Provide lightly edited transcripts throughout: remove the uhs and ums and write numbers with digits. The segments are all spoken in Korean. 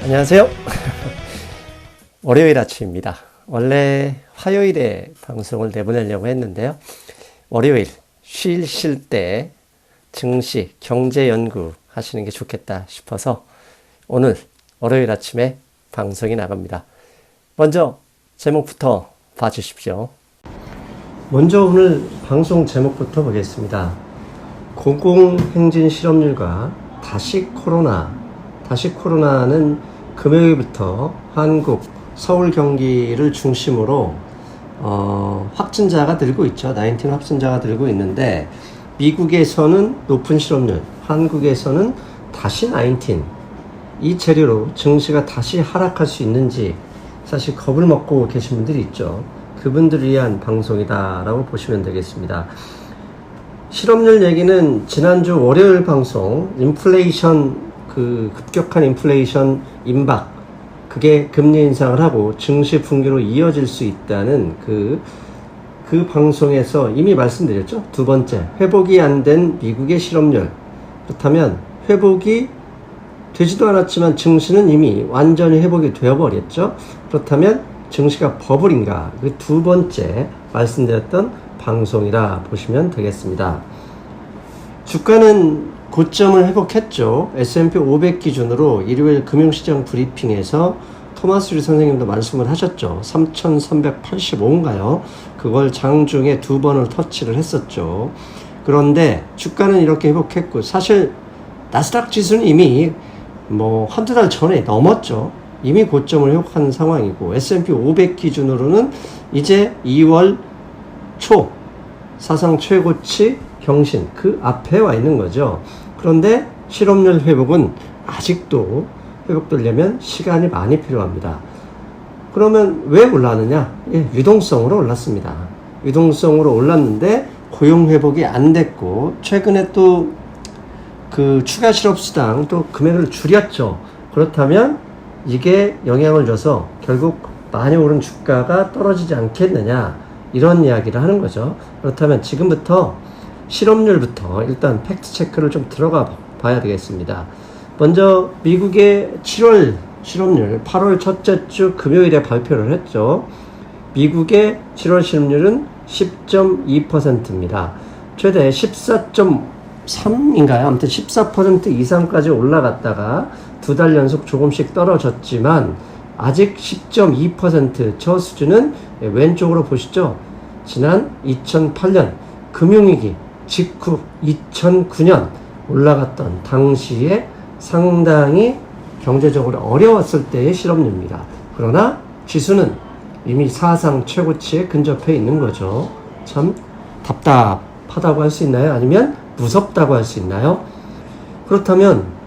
안녕하세요. 월요일 아침입니다. 원래 화요일에 방송을 내보내려고 했는데요. 월요일 쉴 때 증시, 경제 연구 하시는 게 좋겠다 싶어서 오늘 월요일 아침에 방송이 나갑니다. 먼저 제목부터 봐주십시오. 먼저 오늘 방송 제목부터 보겠습니다. 고공행진 실업률과 다시 코로나는 금요일부터 한국, 서울, 경기를 중심으로 확진자가 늘고 있죠. 19 확진자가 늘고 있는데 미국에서는 높은 실업률, 한국에서는 다시 19. 이 재료로 증시가 다시 하락할 수 있는지 사실 겁을 먹고 계신 분들이 있죠. 그분들을 위한 방송이다라고 보시면 되겠습니다. 실업률 얘기는 지난주 월요일 방송 인플레이션 급격한 인플레이션 임박 그게 금리 인상을 하고 증시 붕괴로 이어질 수 있다는 그 방송에서 이미 말씀드렸죠. 두 번째, 회복이 안 된 미국의 실업률. 그렇다면 회복이 되지도 않았지만 증시는 이미 완전히 회복이 되어버렸죠. 그렇다면 증시가 버블인가? 그 두 번째 말씀드렸던 방송이라 보시면 되겠습니다. 주가는 고점을 회복했죠. S&P 500 기준으로 일요일 금융시장 브리핑에서 토마스 리 선생님도 말씀을 하셨죠. 3,385인가요? 그걸 장중에 두 번을 터치를 했었죠. 그런데 주가는 이렇게 회복했고 사실 나스닥 지수는 이미 한두 달 전에 넘었죠. 이미 고점을 회복한 상황이고 S&P 500 기준으로는 이제 2월 초 사상 최고치 경신 그 앞에 와 있는 거죠. 그런데 실업률 회복은 아직도 회복되려면 시간이 많이 필요합니다. 그러면 왜 올랐느냐? 유동성으로 올랐습니다. 유동성으로 올랐는데 고용 회복이 안 됐고 최근에 또 그 추가 실업수당 또 금액을 줄였죠. 그렇다면 이게 영향을 줘서 결국 많이 오른 주가가 떨어지지 않겠느냐 이런 이야기를 하는 거죠. 그렇다면 지금부터 실업률부터 일단 팩트 체크를 좀 들어가 봐야 되겠습니다. 먼저 미국의 7월 실업률 8월 첫째 주 금요일에 발표를 했죠. 미국의 7월 실업률은 10.2%입니다. 최대 14.3인가요? 아무튼 14% 이상까지 올라갔다가 두 달 연속 조금씩 떨어졌지만 아직 10.2% 저 수준은 왼쪽으로 보시죠. 지난 2008년 금융위기 직후 2009년 올라갔던 당시에 상당히 경제적으로 어려웠을 때의 실업률입니다. 그러나 지수는 이미 사상 최고치에 근접해 있는 거죠. 참 답답하다고 할 수 있나요? 아니면 무섭다고 할 수 있나요? 그렇다면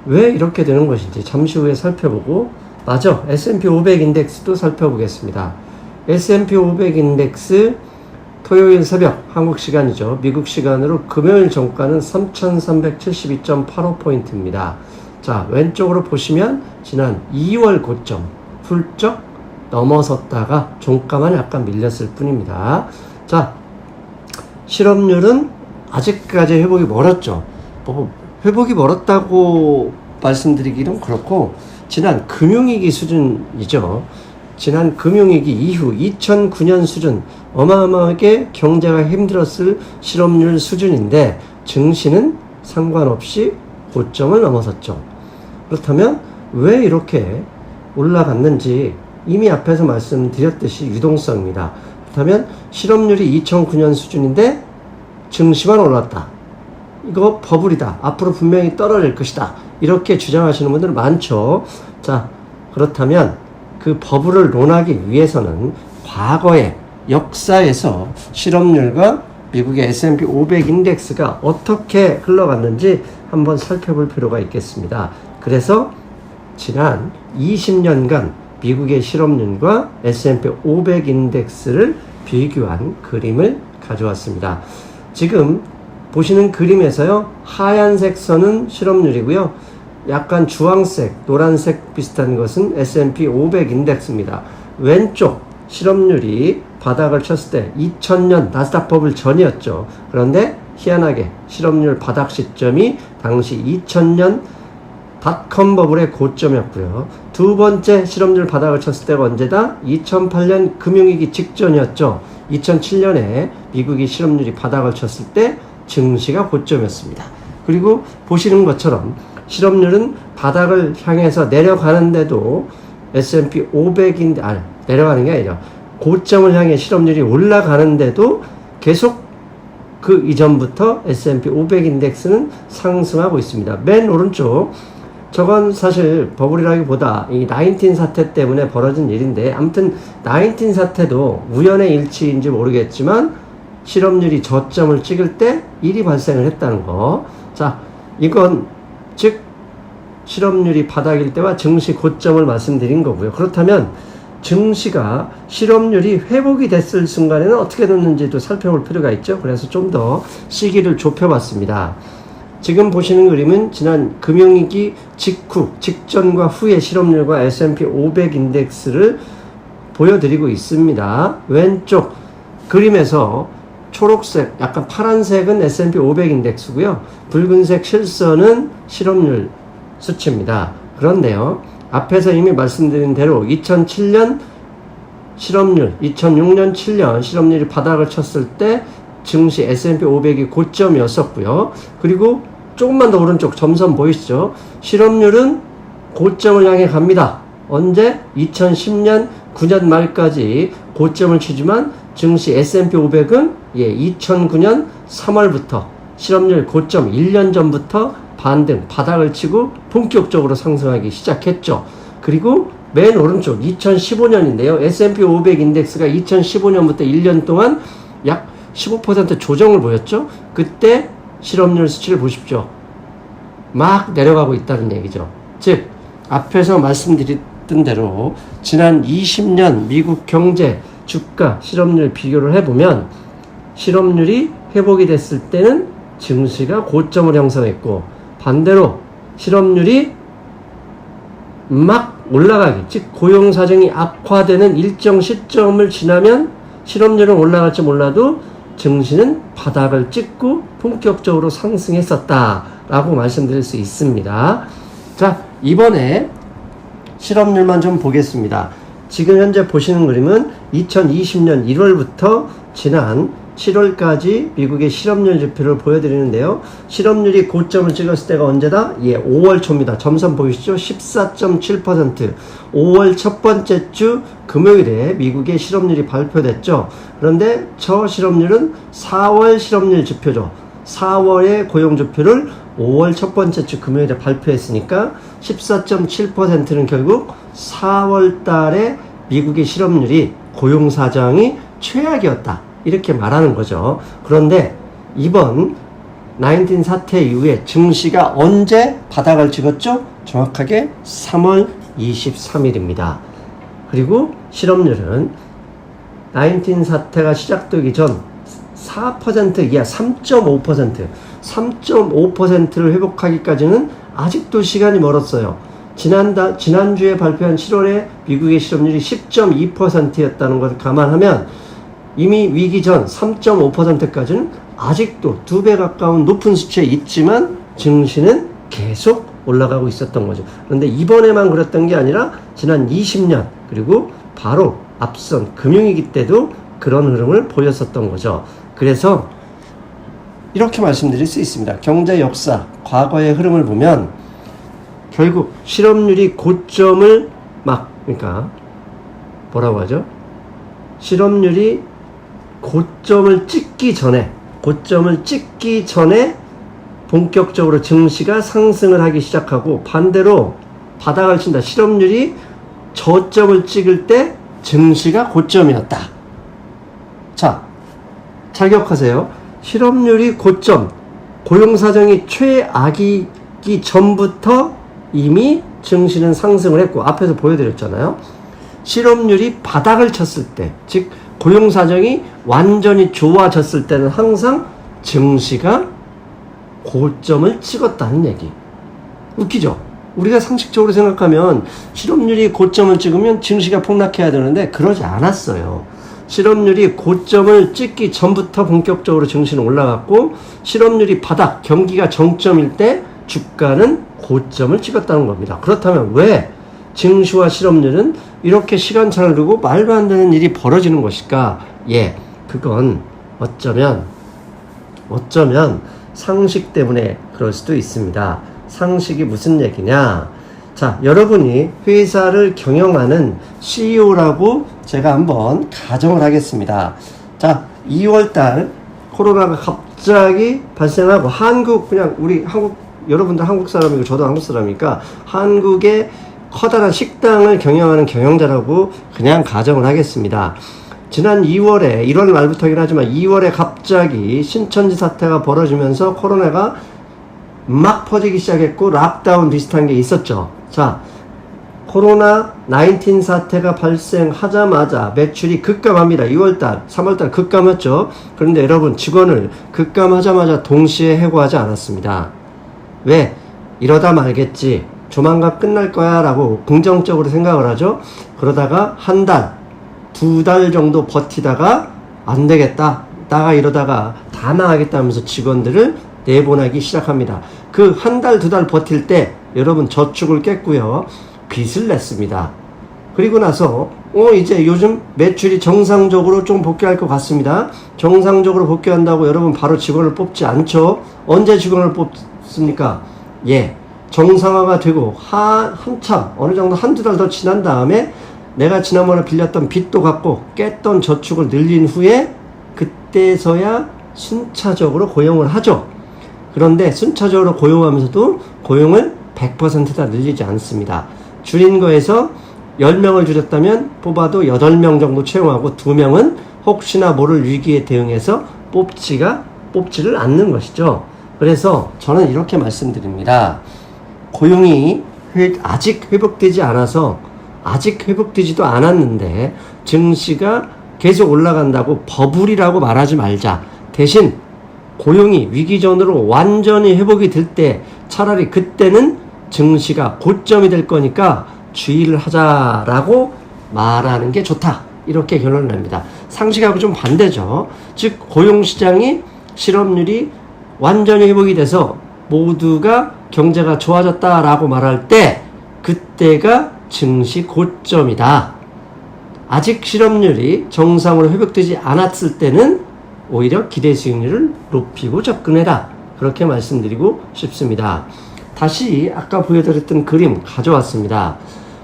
왜 이렇게 되는 것인지 잠시 후에 살펴보고 맞아. S&P 500 인덱스도 살펴보겠습니다. S&P 500 인덱스 토요일 새벽 한국 시간이죠. 미국 시간으로 금요일 종가는 3,372.85포인트입니다. 자, 왼쪽으로 보시면 지난 2월 고점 훌쩍 넘어섰다가 종가만 약간 밀렸을 뿐입니다. 자, 실업률은 아직까지 회복이 멀었죠. 회복이 멀었다고 말씀드리기는 그렇고 지난 금융위기 수준이죠. 지난 금융위기 이후 2009년 수준 어마어마하게 경제가 힘들었을 실업률 수준인데 증시는 상관없이 고점을 넘어섰죠. 그렇다면 왜 이렇게 올라갔는지 이미 앞에서 말씀드렸듯이 유동성입니다. 그렇다면 실업률이 2009년 수준인데 증시만 올랐다. 이거 버블이다. 앞으로 분명히 떨어질 것이다. 이렇게 주장하시는 분들 많죠. 자, 그렇다면 그 버블을 논하기 위해서는 과거의 역사에서 실업률과 미국의 S&P 500 인덱스가 어떻게 흘러갔는지 한번 살펴볼 필요가 있겠습니다. 그래서 지난 20년간 미국의 실업률과 S&P 500 인덱스를 비교한 그림을 가져왔습니다. 지금 보시는 그림에서요, 하얀색 선은 실업률이고요, 약간 주황색, 노란색 비슷한 것은 S&P 500 인덱스입니다. 왼쪽 실업률이 바닥을 쳤을 때 2000년 나스닥 버블 전이었죠. 그런데 희한하게 실업률 바닥 시점이 당시 2000년 닷컴 버블의 고점이었고요. 두 번째 실업률 바닥을 쳤을 때가 언제다? 2008년 금융위기 직전이었죠. 2007년에 미국이 실업률이 바닥을 쳤을 때 증시가 고점이었습니다. 그리고 보시는 것처럼 실업률은 바닥을 향해서 내려가는데도 S&P 500인데, 내려가는 게 아니라 고점을 향해 실업률이 올라가는데도 계속 그 이전부터 S&P 500 인덱스는 상승하고 있습니다. 맨 오른쪽, 저건 사실 버블이라기보다 이 19 사태 때문에 벌어진 일인데, 아무튼 19 사태도 우연의 일치인지 모르겠지만 실업률이 저점을 찍을 때 일이 발생을 했다는 거. 자, 이건 즉 실업률이 바닥일 때와 증시 고점을 말씀드린 거고요. 그렇다면 증시가 실업률이 회복이 됐을 순간에는 어떻게 됐는지도 살펴볼 필요가 있죠. 그래서 좀 더 시기를 좁혀봤습니다. 지금 보시는 그림은 지난 금융위기 직전과 후의 실업률과 S&P 500 인덱스를 보여드리고 있습니다. 왼쪽 그림에서 초록색, 약간 파란색은 S&P 500 인덱스고요. 붉은색 실선은 실업률 수치입니다. 그런데요, 앞에서 이미 말씀드린 대로 2007년 실업률, 2006년, 7년 실업률이 바닥을 쳤을 때 증시 S&P 500이 고점이었었고요. 그리고 조금만 더 오른쪽 점선 보이시죠? 실업률은 고점을 향해 갑니다. 언제? 2010년, 9년 말까지 고점을 치지만 증시 S&P 500은 2009년 3월부터 실업률 고점 1년 전부터 반등, 바닥을 치고 본격적으로 상승하기 시작했죠. 그리고 맨 오른쪽 2015년인데요. S&P 500 인덱스가 2015년부터 1년 동안 약 15% 조정을 보였죠. 그때 실업률 수치를 보십시오. 막 내려가고 있다는 얘기죠. 즉 앞에서 말씀드렸던 대로 지난 20년 미국 경제, 주가, 실업률 비교를 해보면 실업률이 회복이 됐을 때는 증시가 고점을 형성했고, 반대로 실업률이 막 올라가기, 즉 고용사정이 악화되는 일정 시점을 지나면 실업률은 올라갈지 몰라도 증시는 바닥을 찍고 본격적으로 상승했었다라고 말씀드릴 수 있습니다. 자, 이번에 실업률만 좀 보겠습니다. 지금 현재 보시는 그림은 2020년 1월부터 지난 7월까지 미국의 실업률 지표를 보여드리는데요. 실업률이 고점을 찍었을 때가 언제다? 5월 초입니다. 점선 보이시죠? 14.7%. 5월 첫 번째 주 금요일에 미국의 실업률이 발표됐죠. 그런데 저 실업률은 4월 실업률 지표죠. 4월의 고용 지표를 5월 첫 번째 주 금요일에 발표했으니까 14.7%는 결국 4월 달에 미국의 실업률이 고용 사정이 최악이었다, 이렇게 말하는 거죠. 그런데 이번 19 사태 이후에 증시가 언제 바닥을 찍었죠? 정확하게 3월 23일입니다. 그리고 실업률은 19 사태가 시작되기 전 4% 이하 3.5%, 3.5%를 회복하기까지는 아직도 시간이 멀었어요. 지난주에 발표한 7월에 미국의 실업률이 10.2%였다는 것을 감안하면 이미 위기 전 3.5%까지는 아직도 2배 가까운 높은 수치에 있지만 증시는 계속 올라가고 있었던 거죠. 그런데 이번에만 그랬던 게 아니라 지난 20년 그리고 바로 앞선 금융위기 때도 그런 흐름을 보였었던 거죠. 그래서 이렇게 말씀드릴 수 있습니다. 경제 역사, 과거의 흐름을 보면 결국 실업률이 고점을 그러니까 뭐라고 하죠? 실업률이 고점을 찍기 전에 본격적으로 증시가 상승을 하기 시작하고, 반대로 바닥을 친다. 실업률이 저점을 찍을 때 증시가 고점이었다. 자, 잘 기억하세요. 실업률이 고점, 고용사정이 최악이기 전부터 이미 증시는 상승을 했고, 앞에서 보여드렸잖아요. 실업률이 바닥을 쳤을 때, 즉 고용사정이 완전히 좋아졌을 때는 항상 증시가 고점을 찍었다는 얘기. 웃기죠? 우리가 상식적으로 생각하면 실업률이 고점을 찍으면 증시가 폭락해야 되는데 그러지 않았어요. 실업률이 고점을 찍기 전부터 본격적으로 증시는 올라갔고, 실업률이 바닥, 경기가 정점일 때 주가는 고점을 찍었다는 겁니다. 그렇다면 왜 증시와 실업률은 이렇게 시간차를 두고 말도 안 되는 일이 벌어지는 것일까? 예, 그건 어쩌면 상식 때문에 그럴 수도 있습니다. 상식이 무슨 얘기냐? 자, 여러분이 회사를 경영하는 CEO라고 제가 한번 가정을 하겠습니다. 자, 2월달 코로나가 갑자기 발생하고 여러분들 한국 사람이고 저도 한국 사람이니까 한국의 커다란 식당을 경영하는 경영자라고 그냥 가정을 하겠습니다. 지난 1월 말부터긴 하지만 2월에 갑자기 신천지 사태가 벌어지면서 코로나가 막 퍼지기 시작했고 락다운 비슷한 게 있었죠. 자, 코로나 19 사태가 발생하자마자 매출이 급감합니다. 2월달, 3월달 급감했죠. 그런데 여러분, 직원을 급감하자마자 동시에 해고하지 않았습니다. 왜? 이러다 말겠지, 조만간 끝날 거야 라고 긍정적으로 생각을 하죠. 그러다가 한 달, 2달 정도 버티다가 안 되겠다, 나가 이러다가 다 나가겠다 하면서 직원들을 내보내기 시작합니다. 그 한 달, 2달 버틸 때 여러분 저축을 깼고요, 빚을 냈습니다. 그리고 나서 이제 요즘 매출이 정상적으로 좀 복귀할 것 같습니다. 정상적으로 복귀한다고 여러분 바로 직원을 뽑지 않죠. 언제 직원을 뽑습니까? 예, 정상화가 되고 한참 어느 정도 한두 달 더 지난 다음에 내가 지난번에 빌렸던 빚도 갚고 깼던 저축을 늘린 후에 그때서야 순차적으로 고용을 하죠. 그런데 순차적으로 고용하면서도 고용을 100%다 늘리지 않습니다. 줄인 거에서 10명을 줄였다면 뽑아도 8명 정도 채용하고 2명은 혹시나 모를 위기에 대응해서 뽑지를 않는 것이죠. 그래서 저는 이렇게 말씀드립니다. 고용이 아직 회복되지 회복되지도 않았는데 증시가 계속 올라간다고 버블이라고 말하지 말자. 대신 고용이 위기 전으로 완전히 회복이 될 때 차라리 그때는 증시가 고점이 될 거니까 주의를 하자라고 말하는 게 좋다, 이렇게 결론을 냅니다. 상식하고 좀 반대죠. 즉 고용시장이, 실업률이 완전히 회복이 돼서 모두가 경제가 좋아졌다라고 말할 때 그때가 증시 고점이다. 아직 실업률이 정상으로 회복되지 않았을 때는 오히려 기대 수익률을 높이고 접근해라, 그렇게 말씀드리고 싶습니다. 다시 아까 보여드렸던 그림 가져왔습니다.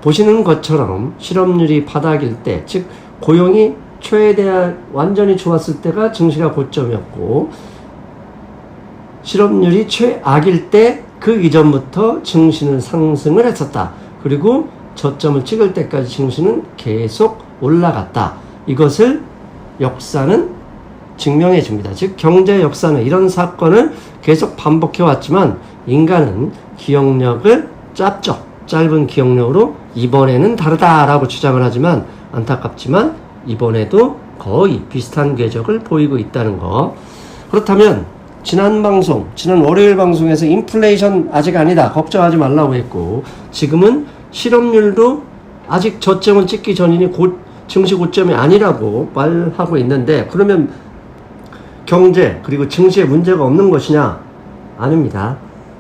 보시는 것처럼 실업률이 바닥일 때, 즉 고용이 최대한 완전히 좋았을 때가 증시가 고점이었고, 실업률이 최악일 때 그 이전부터 증시는 상승을 했었다. 그리고 저점을 찍을 때까지 증시는 계속 올라갔다. 이것을 역사는 증명해 줍니다. 즉 경제 역사는 이런 사건을 계속 반복해 왔지만 인간은 기억력을 짧죠. 짧은 기억력으로 이번에는 다르다라고 주장을 하지만 안타깝지만 이번에도 거의 비슷한 궤적을 보이고 있다는 거. 그렇다면 지난 월요일 방송에서 인플레이션 아직 아니다, 걱정하지 말라고 했고, 지금은 실업률도 아직 저점을 찍기 전이니 증시 고점이 아니라고 말하고 있는데, 그러면 경제 그리고 증시에 문제가 없는 것이냐? 아닙니다.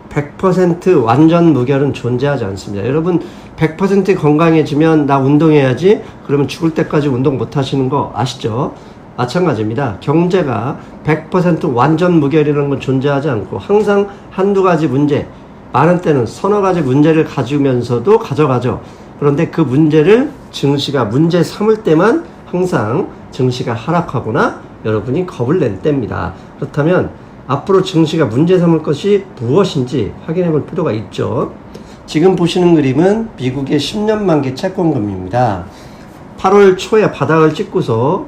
100% 완전 무결은 존재하지 않습니다. 여러분 100% 건강해지면 나 운동해야지 그러면 죽을 때까지 운동 못 하시는 거 아시죠? 마찬가지입니다. 경제가 100% 완전 무결이라는 건 존재하지 않고 항상 한두 가지 문제, 많은 때는 서너 가지 문제를 가지면서도 가져가죠. 그런데 그 문제를 증시가 문제 삼을 때만 항상 증시가 하락하거나 여러분이 겁을 낼 때입니다. 그렇다면 앞으로 증시가 문제 삼을 것이 무엇인지 확인해 볼 필요가 있죠. 지금 보시는 그림은 미국의 10년 만기 채권금리입니다. 8월 초에 바닥을 찍고서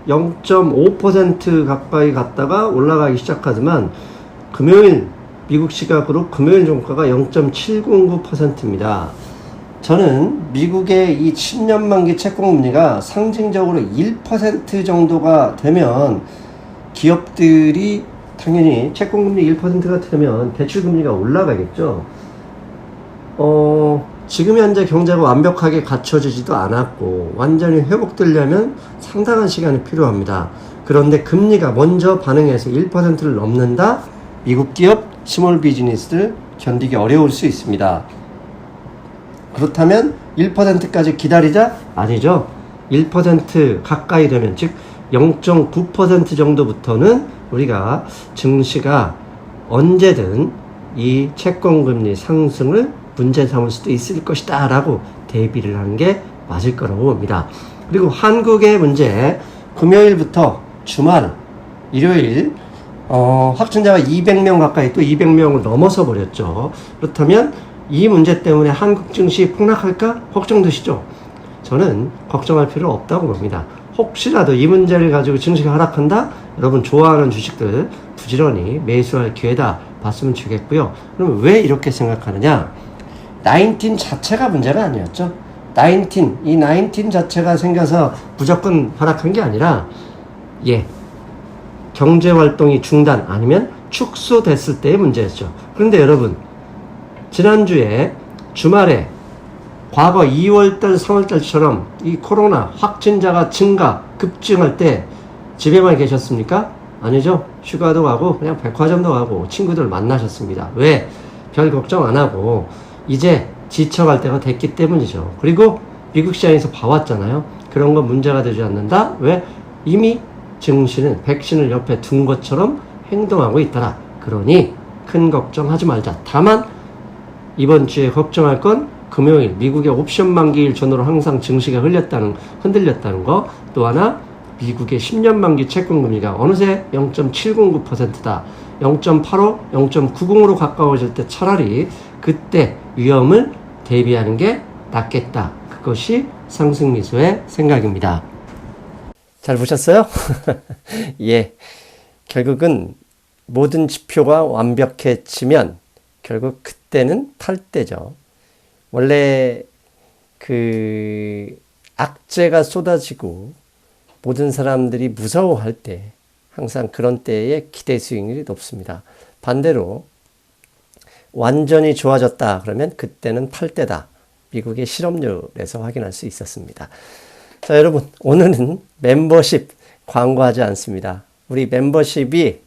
0.5% 가까이 갔다가 올라가기 시작하지만 금요일 미국 시각으로 금요일 종가가 0.709%입니다. 저는 미국의 이 10년 만기 채권금리가 상징적으로 1% 정도가 되면 기업들이 당연히 채권금리 1%가 되면 대출금리가 올라가겠죠. 지금 현재 경제가 완벽하게 갖춰지지도 않았고 완전히 회복되려면 상당한 시간이 필요합니다. 그런데 금리가 먼저 반응해서 1%를 넘는다? 미국 기업, 스몰 비즈니스들 견디기 어려울 수 있습니다. 그렇다면 1%까지 기다리자? 아니죠. 1% 가까이 되면, 즉 0.9% 정도부터는 우리가 증시가 언제든 이 채권금리 상승을 문제 삼을 수도 있을 것이다 라고 대비를 하는 게 맞을 거라고 봅니다. 그리고 한국의 문제, 금요일부터 주말, 일요일 확진자가 200명 가까이, 또 200명을 넘어서 버렸죠. 그렇다면 이 문제 때문에 한국 증시 폭락할까 걱정되시죠? 저는 걱정할 필요 없다고 봅니다. 혹시라도 이 문제를 가지고 증시가 하락한다? 여러분 좋아하는 주식들 부지런히 매수할 기회다 봤으면 좋겠고요. 그럼 왜 이렇게 생각하느냐? 19 자체가 문제가 아니었죠. 19 자체가 생겨서 무조건 하락한 게 아니라, 경제활동이 중단 아니면 축소됐을 때의 문제였죠. 그런데 여러분, 지난주에 주말에 과거 2월달, 3월달처럼 이 코로나 확진자가 급증할 때 집에만 계셨습니까? 아니죠. 휴가도 가고 그냥 백화점도 가고 친구들 만나셨습니다. 왜? 별 걱정 안 하고 이제 지쳐갈 때가 됐기 때문이죠. 그리고 미국 시장에서 봐왔잖아요. 그런 건 문제가 되지 않는다. 왜? 이미 증시는 백신을 옆에 둔 것처럼 행동하고 있더라. 그러니 큰 걱정하지 말자. 다만 이번 주에 걱정할 건 금요일 미국의 옵션 만기일 전후로 항상 증시가 흔들렸다는 거. 또 하나, 미국의 10년 만기 채권금리가 어느새 0.709%다. 0.85, 0.90으로 가까워질 때 차라리 그때 위험을 대비하는 게 낫겠다. 그것이 상승미소의 생각입니다. 잘 보셨어요? 결국은 모든 지표가 완벽해지면 결국 그때는 탈 때죠. 원래 악재가 쏟아지고 모든 사람들이 무서워할 때, 항상 그런 때에 기대 수익률이 높습니다. 반대로 완전히 좋아졌다 그러면 그때는 탈 때다. 미국의 실업률에서 확인할 수 있었습니다. 자, 여러분, 오늘은 멤버십 광고하지 않습니다. 우리 멤버십이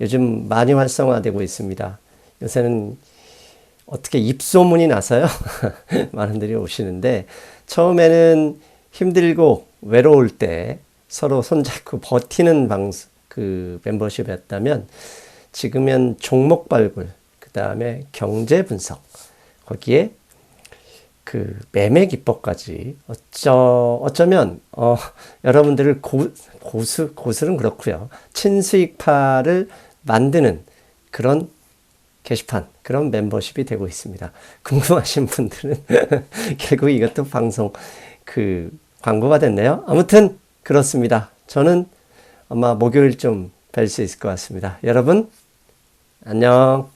요즘 많이 활성화되고 있습니다. 요새는 어떻게 입소문이 나서요? 많은 분들이 오시는데, 처음에는 힘들고 외로울 때 서로 손잡고 버티는 멤버십이었다면, 지금은 종목 발굴, 그 다음에 경제 분석, 거기에 매매 기법까지 어쩌면 여러분들을 고수는 그렇고요, 친수익파를 만드는 그런 게시판, 그런 멤버십이 되고 있습니다. 궁금하신 분들은 결국 이것도 방송 광고가 됐네요. 아무튼 그렇습니다. 저는 아마 목요일 좀 뵐 수 있을 것 같습니다. 여러분 안녕.